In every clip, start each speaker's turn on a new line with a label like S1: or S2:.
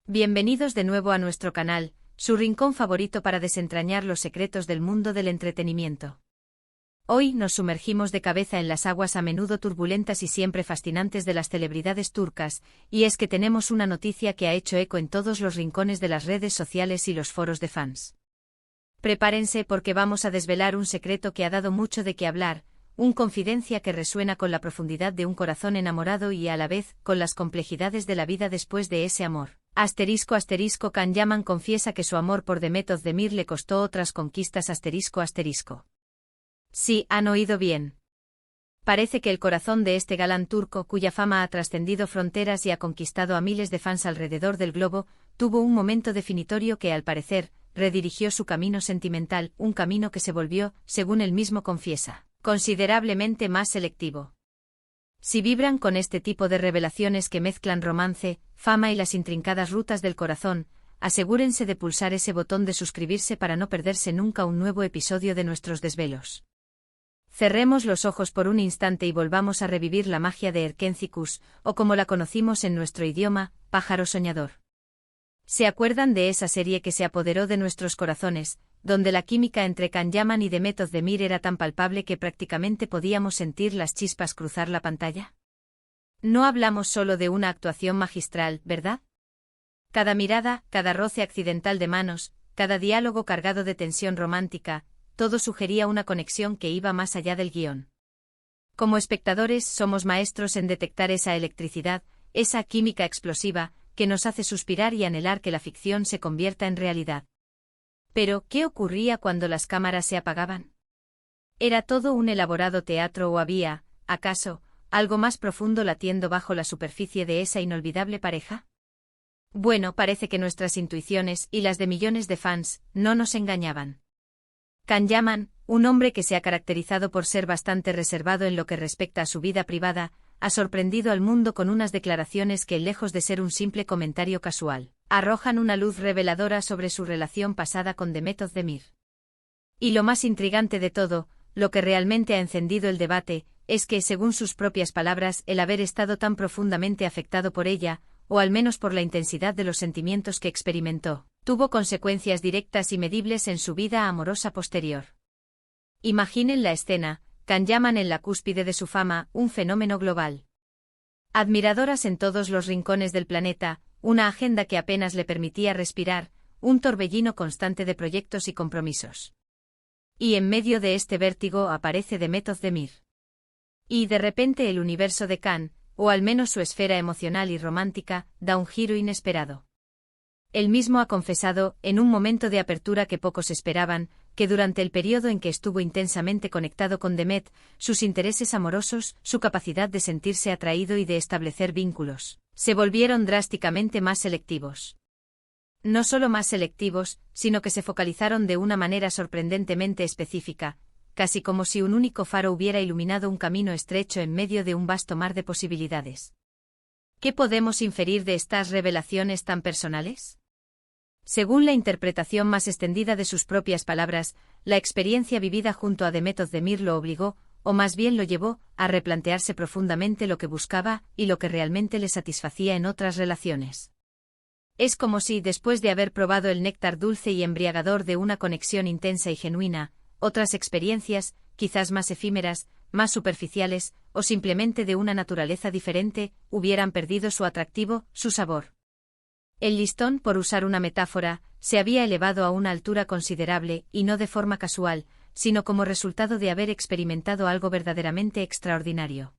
S1: Bienvenidos de nuevo a nuestro canal, su rincón favorito para desentrañar los secretos del mundo del entretenimiento. Hoy nos sumergimos de cabeza en las aguas a menudo turbulentas y siempre fascinantes de las celebridades turcas, y es que tenemos una noticia que ha hecho eco en todos los rincones de las redes sociales y los foros de fans. Prepárense porque vamos a desvelar un secreto que ha dado mucho de qué hablar, una confidencia que resuena con la profundidad de un corazón enamorado y a la vez con las complejidades de la vida después de ese amor. Can Yaman confiesa que su amor por Demet Özdemir le costó otras conquistas. Sí, han oído bien. Parece que el corazón de este galán turco, cuya fama ha trascendido fronteras y ha conquistado a miles de fans alrededor del globo, tuvo un momento definitorio que, al parecer, redirigió su camino sentimental, un camino que se volvió, según él mismo confiesa, considerablemente más selectivo. Si vibran con este tipo de revelaciones que mezclan romance, fama y las intrincadas rutas del corazón, asegúrense de pulsar ese botón de suscribirse para no perderse nunca un nuevo episodio de nuestros desvelos. Cerremos los ojos por un instante y volvamos a revivir la magia de Erkenci-Kuş, o como la conocimos en nuestro idioma, pájaro soñador. ¿Se acuerdan de esa serie que se apoderó de nuestros corazones, donde la química entre Can Yaman y Demet Özdemir era tan palpable que prácticamente podíamos sentir las chispas cruzar la pantalla? No hablamos solo de una actuación magistral, ¿verdad? Cada mirada, cada roce accidental de manos, cada diálogo cargado de tensión romántica, todo sugería una conexión que iba más allá del guión. Como espectadores somos maestros en detectar esa electricidad, esa química explosiva, que nos hace suspirar y anhelar que la ficción se convierta en realidad. Pero, ¿qué ocurría cuando las cámaras se apagaban? ¿Era todo un elaborado teatro o había, acaso, algo más profundo latiendo bajo la superficie de esa inolvidable pareja? Bueno, parece que nuestras intuiciones, y las de millones de fans, no nos engañaban. Can Yaman, un hombre que se ha caracterizado por ser bastante reservado en lo que respecta a su vida privada, ha sorprendido al mundo con unas declaraciones que, lejos de ser un simple comentario casual, arrojan una luz reveladora sobre su relación pasada con Demet Özdemir. Y lo más intrigante de todo, lo que realmente ha encendido el debate, es que, según sus propias palabras, el haber estado tan profundamente afectado por ella, o al menos por la intensidad de los sentimientos que experimentó, tuvo consecuencias directas y medibles en su vida amorosa posterior. Imaginen la escena, Can Yaman en la cúspide de su fama, un fenómeno global. Admiradoras en todos los rincones del planeta, una agenda que apenas le permitía respirar, un torbellino constante de proyectos y compromisos. Y en medio de este vértigo aparece Demet Özdemir. Y de repente el universo de Can, o al menos su esfera emocional y romántica, da un giro inesperado. Él mismo ha confesado, en un momento de apertura que pocos esperaban, que durante el periodo en que estuvo intensamente conectado con Demet, sus intereses amorosos, su capacidad de sentirse atraído y de establecer vínculos, se volvieron drásticamente más selectivos. No solo más selectivos, sino que se focalizaron de una manera sorprendentemente específica, casi como si un único faro hubiera iluminado un camino estrecho en medio de un vasto mar de posibilidades. ¿Qué podemos inferir de estas revelaciones tan personales? Según la interpretación más extendida de sus propias palabras, la experiencia vivida junto a Demet Özdemir lo obligó, o más bien lo llevó, a replantearse profundamente lo que buscaba y lo que realmente le satisfacía en otras relaciones. Es como si, después de haber probado el néctar dulce y embriagador de una conexión intensa y genuina, otras experiencias, quizás más efímeras, más superficiales, o simplemente de una naturaleza diferente, hubieran perdido su atractivo, su sabor. El listón, por usar una metáfora, se había elevado a una altura considerable, y no de forma casual, sino como resultado de haber experimentado algo verdaderamente extraordinario.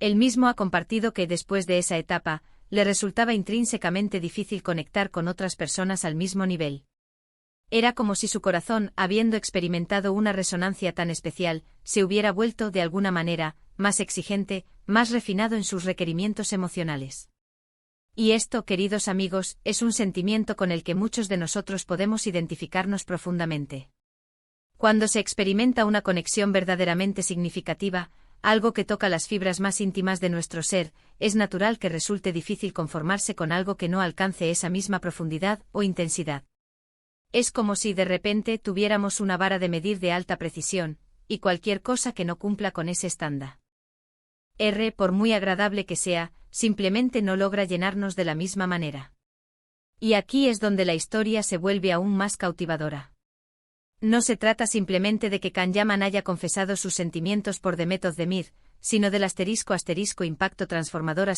S1: Él mismo ha compartido que después de esa etapa, le resultaba intrínsecamente difícil conectar con otras personas al mismo nivel. Era como si su corazón, habiendo experimentado una resonancia tan especial, se hubiera vuelto, de alguna manera, más exigente, más refinado en sus requerimientos emocionales. Y esto, queridos amigos, es un sentimiento con el que muchos de nosotros podemos identificarnos profundamente. Cuando se experimenta una conexión verdaderamente significativa, algo que toca las fibras más íntimas de nuestro ser, es natural que resulte difícil conformarse con algo que no alcance esa misma profundidad o intensidad. Es como si de repente tuviéramos una vara de medir de alta precisión, y cualquier cosa que no cumpla con ese estándar, por muy agradable que sea, simplemente no logra llenarnos de la misma manera. Y aquí es donde la historia se vuelve aún más cautivadora. No se trata simplemente de que Kanyaman haya confesado sus sentimientos por Demet Özdemir, sino del impacto transformador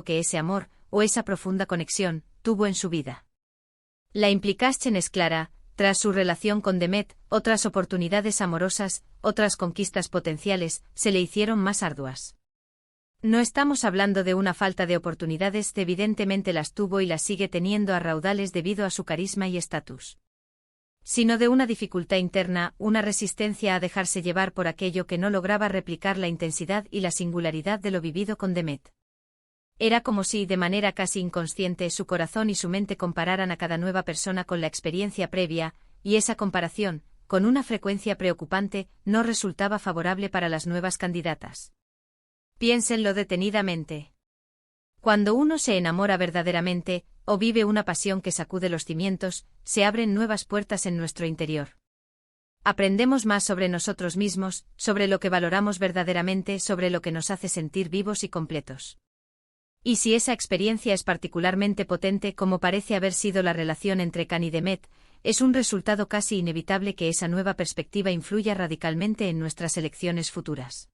S1: que ese amor, o esa profunda conexión, tuvo en su vida. La implicación es clara: tras su relación con Demet, otras oportunidades amorosas, otras conquistas potenciales, se le hicieron más arduas. No estamos hablando de una falta de oportunidades, evidentemente las tuvo y las sigue teniendo a raudales debido a su carisma y estatus. Sino de una dificultad interna, una resistencia a dejarse llevar por aquello que no lograba replicar la intensidad y la singularidad de lo vivido con Demet. Era como si, de manera casi inconsciente, su corazón y su mente compararan a cada nueva persona con la experiencia previa, y esa comparación, con una frecuencia preocupante, no resultaba favorable para las nuevas candidatas. Piénsenlo detenidamente. Cuando uno se enamora verdaderamente, o vive una pasión que sacude los cimientos, se abren nuevas puertas en nuestro interior. Aprendemos más sobre nosotros mismos, sobre lo que valoramos verdaderamente, sobre lo que nos hace sentir vivos y completos. Y si esa experiencia es particularmente potente, como parece haber sido la relación entre Kan y Demet, es un resultado casi inevitable que esa nueva perspectiva influya radicalmente en nuestras elecciones futuras.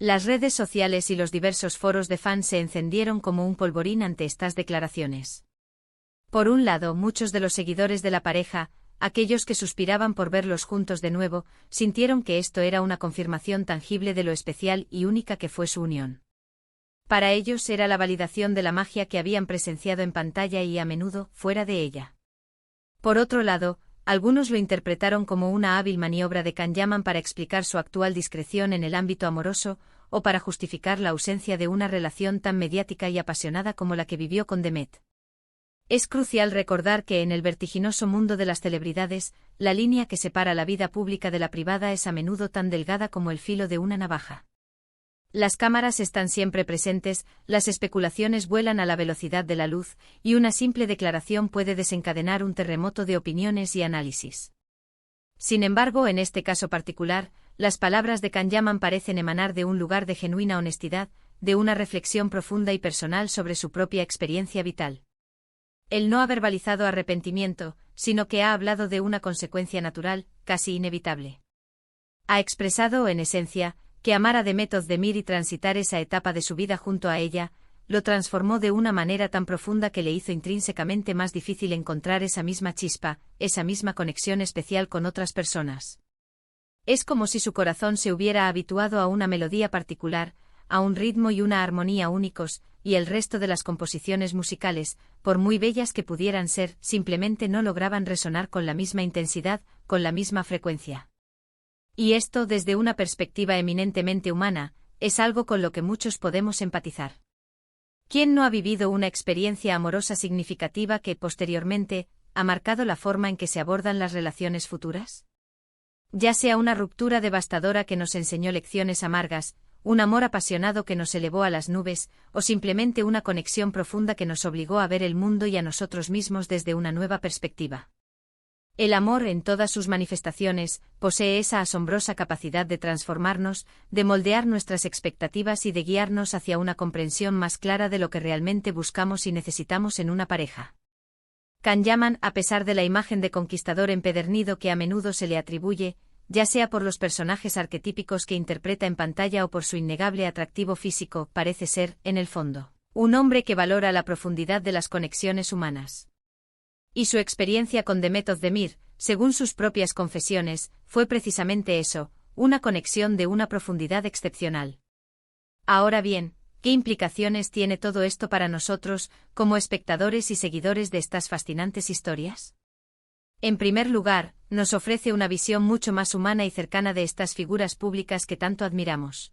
S1: Las redes sociales y los diversos foros de fans se encendieron como un polvorín ante estas declaraciones. Por un lado, muchos de los seguidores de la pareja, aquellos que suspiraban por verlos juntos de nuevo, sintieron que esto era una confirmación tangible de lo especial y única que fue su unión. Para ellos era la validación de la magia que habían presenciado en pantalla y a menudo fuera de ella. Por otro lado, algunos lo interpretaron como una hábil maniobra de Kanyaman para explicar su actual discreción en el ámbito amoroso, o para justificar la ausencia de una relación tan mediática y apasionada como la que vivió con Demet. Es crucial recordar que en el vertiginoso mundo de las celebridades, la línea que separa la vida pública de la privada es a menudo tan delgada como el filo de una navaja. Las cámaras están siempre presentes, las especulaciones vuelan a la velocidad de la luz, y una simple declaración puede desencadenar un terremoto de opiniones y análisis. Sin embargo, en este caso particular, las palabras de Kanyaman parecen emanar de un lugar de genuina honestidad, de una reflexión profunda y personal sobre su propia experiencia vital. Él no ha verbalizado arrepentimiento, sino que ha hablado de una consecuencia natural, casi inevitable. Ha expresado, en esencia, que amar a Demet Özdemir y transitar esa etapa de su vida junto a ella, lo transformó de una manera tan profunda que le hizo intrínsecamente más difícil encontrar esa misma chispa, esa misma conexión especial con otras personas. Es como si su corazón se hubiera habituado a una melodía particular, a un ritmo y una armonía únicos, y el resto de las composiciones musicales, por muy bellas que pudieran ser, simplemente no lograban resonar con la misma intensidad, con la misma frecuencia. Y esto, desde una perspectiva eminentemente humana, es algo con lo que muchos podemos empatizar. ¿Quién no ha vivido una experiencia amorosa significativa que, posteriormente, ha marcado la forma en que se abordan las relaciones futuras? Ya sea una ruptura devastadora que nos enseñó lecciones amargas, un amor apasionado que nos elevó a las nubes, o simplemente una conexión profunda que nos obligó a ver el mundo y a nosotros mismos desde una nueva perspectiva. El amor, en todas sus manifestaciones, posee esa asombrosa capacidad de transformarnos, de moldear nuestras expectativas y de guiarnos hacia una comprensión más clara de lo que realmente buscamos y necesitamos en una pareja. Kanyaman, a pesar de la imagen de conquistador empedernido que a menudo se le atribuye, ya sea por los personajes arquetípicos que interpreta en pantalla o por su innegable atractivo físico, parece ser, en el fondo, un hombre que valora la profundidad de las conexiones humanas. Y su experiencia con Demet Özdemir, según sus propias confesiones, fue precisamente eso, una conexión de una profundidad excepcional. Ahora bien, ¿qué implicaciones tiene todo esto para nosotros, como espectadores y seguidores de estas fascinantes historias? En primer lugar, nos ofrece una visión mucho más humana y cercana de estas figuras públicas que tanto admiramos.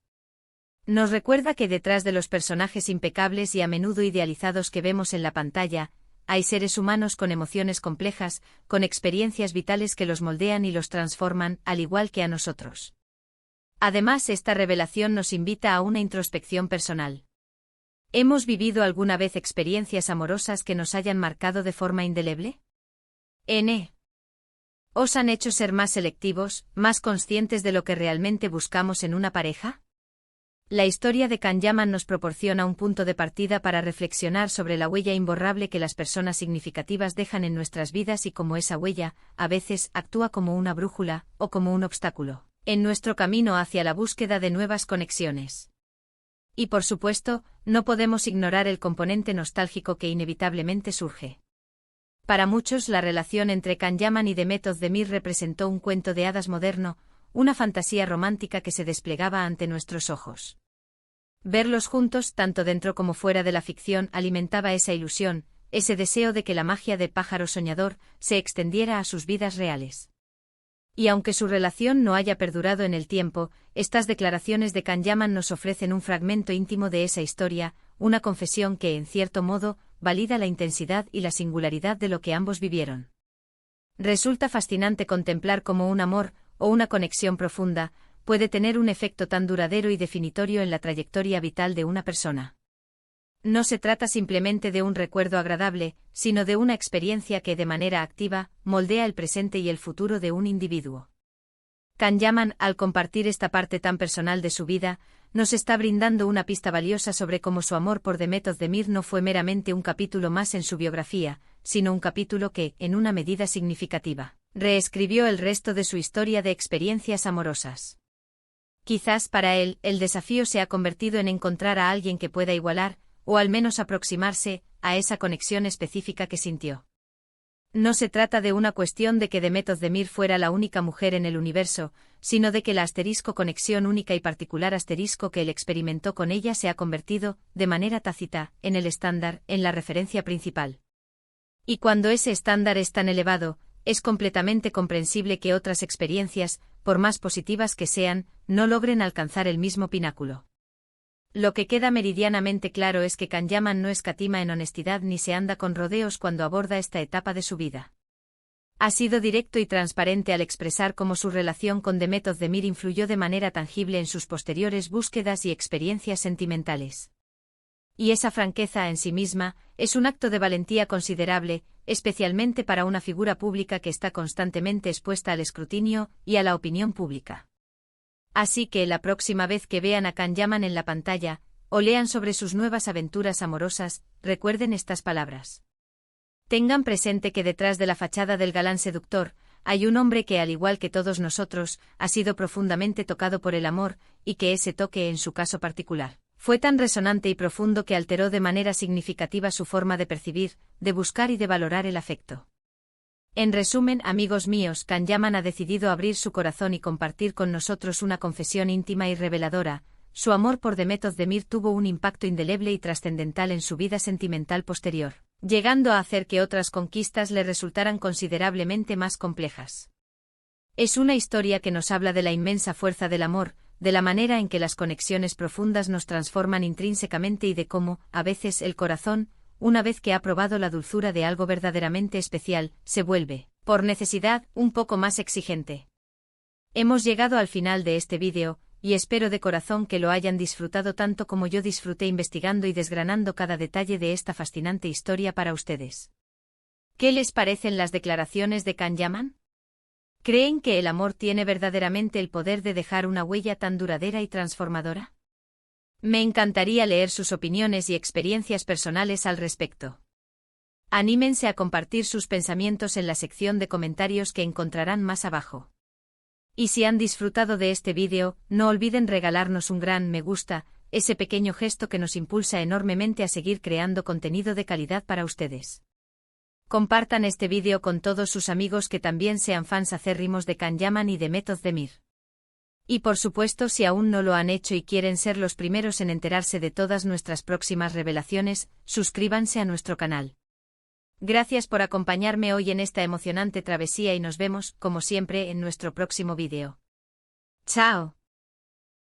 S1: Nos recuerda que detrás de los personajes impecables y a menudo idealizados que vemos en la pantalla, hay seres humanos con emociones complejas, con experiencias vitales que los moldean y los transforman, al igual que a nosotros. Además, esta revelación nos invita a una introspección personal. ¿Hemos vivido alguna vez experiencias amorosas que nos hayan marcado de forma indeleble? ¿Os han hecho ser más selectivos, más conscientes de lo que realmente buscamos en una pareja? La historia de Can Yaman nos proporciona un punto de partida para reflexionar sobre la huella imborrable que las personas significativas dejan en nuestras vidas y cómo esa huella, a veces, actúa como una brújula, o como un obstáculo, en nuestro camino hacia la búsqueda de nuevas conexiones. Y por supuesto, no podemos ignorar el componente nostálgico que inevitablemente surge. Para muchos, la relación entre Can Yaman y Demet Özdemir representó un cuento de hadas moderno, una fantasía romántica que se desplegaba ante nuestros ojos. Verlos juntos, tanto dentro como fuera de la ficción, alimentaba esa ilusión, ese deseo de que la magia de pájaro soñador se extendiera a sus vidas reales. Y aunque su relación no haya perdurado en el tiempo, estas declaraciones de Can Yaman nos ofrecen un fragmento íntimo de esa historia, una confesión que, en cierto modo, valida la intensidad y la singularidad de lo que ambos vivieron. Resulta fascinante contemplar cómo un amor, o una conexión profunda, puede tener un efecto tan duradero y definitorio en la trayectoria vital de una persona. No se trata simplemente de un recuerdo agradable, sino de una experiencia que de manera activa moldea el presente y el futuro de un individuo. Can Yaman, al compartir esta parte tan personal de su vida, nos está brindando una pista valiosa sobre cómo su amor por Demet Özdemir no fue meramente un capítulo más en su biografía, sino un capítulo que, en una medida significativa, reescribió el resto de su historia de experiencias amorosas. Quizás para él, el desafío se ha convertido en encontrar a alguien que pueda igualar, o al menos aproximarse, a esa conexión específica que sintió. No se trata de una cuestión de que Demet Özdemir fuera la única mujer en el universo, sino de que la conexión única y particular que él experimentó con ella se ha convertido, de manera tácita, en el estándar, en la referencia principal. Y cuando ese estándar es tan elevado, es completamente comprensible que otras experiencias, por más positivas que sean, no logren alcanzar el mismo pináculo. Lo que queda meridianamente claro es que Can Yaman no escatima en honestidad ni se anda con rodeos cuando aborda esta etapa de su vida. Ha sido directo y transparente al expresar cómo su relación con Demet Özdemir influyó de manera tangible en sus posteriores búsquedas y experiencias sentimentales. Y esa franqueza en sí misma es un acto de valentía considerable, especialmente para una figura pública que está constantemente expuesta al escrutinio y a la opinión pública. Así que la próxima vez que vean a Can Yaman en la pantalla, o lean sobre sus nuevas aventuras amorosas, recuerden estas palabras. Tengan presente que detrás de la fachada del galán seductor, hay un hombre que, al igual que todos nosotros, ha sido profundamente tocado por el amor, y que ese toque, en su caso particular, fue tan resonante y profundo que alteró de manera significativa su forma de percibir, de buscar y de valorar el afecto. En resumen, amigos míos, Can Yaman ha decidido abrir su corazón y compartir con nosotros una confesión íntima y reveladora. Su amor por Demet Özdemir tuvo un impacto indeleble y trascendental en su vida sentimental posterior, llegando a hacer que otras conquistas le resultaran considerablemente más complejas. Es una historia que nos habla de la inmensa fuerza del amor, de la manera en que las conexiones profundas nos transforman intrínsecamente y de cómo, a veces, el corazón, una vez que ha probado la dulzura de algo verdaderamente especial, se vuelve, por necesidad, un poco más exigente. Hemos llegado al final de este vídeo, y espero de corazón que lo hayan disfrutado tanto como yo disfruté investigando y desgranando cada detalle de esta fascinante historia para ustedes. ¿Qué les parecen las declaraciones de Can Yaman? ¿Creen que el amor tiene verdaderamente el poder de dejar una huella tan duradera y transformadora? Me encantaría leer sus opiniones y experiencias personales al respecto. Anímense a compartir sus pensamientos en la sección de comentarios que encontrarán más abajo. Y si han disfrutado de este vídeo, no olviden regalarnos un gran me gusta, ese pequeño gesto que nos impulsa enormemente a seguir creando contenido de calidad para ustedes. Compartan este vídeo con todos sus amigos que también sean fans acérrimos de Can Yaman y Demet Özdemir. Y por supuesto, si aún no lo han hecho y quieren ser los primeros en enterarse de todas nuestras próximas revelaciones, suscríbanse a nuestro canal. Gracias por acompañarme hoy en esta emocionante travesía y nos vemos, como siempre, en nuestro próximo vídeo. ¡Chao!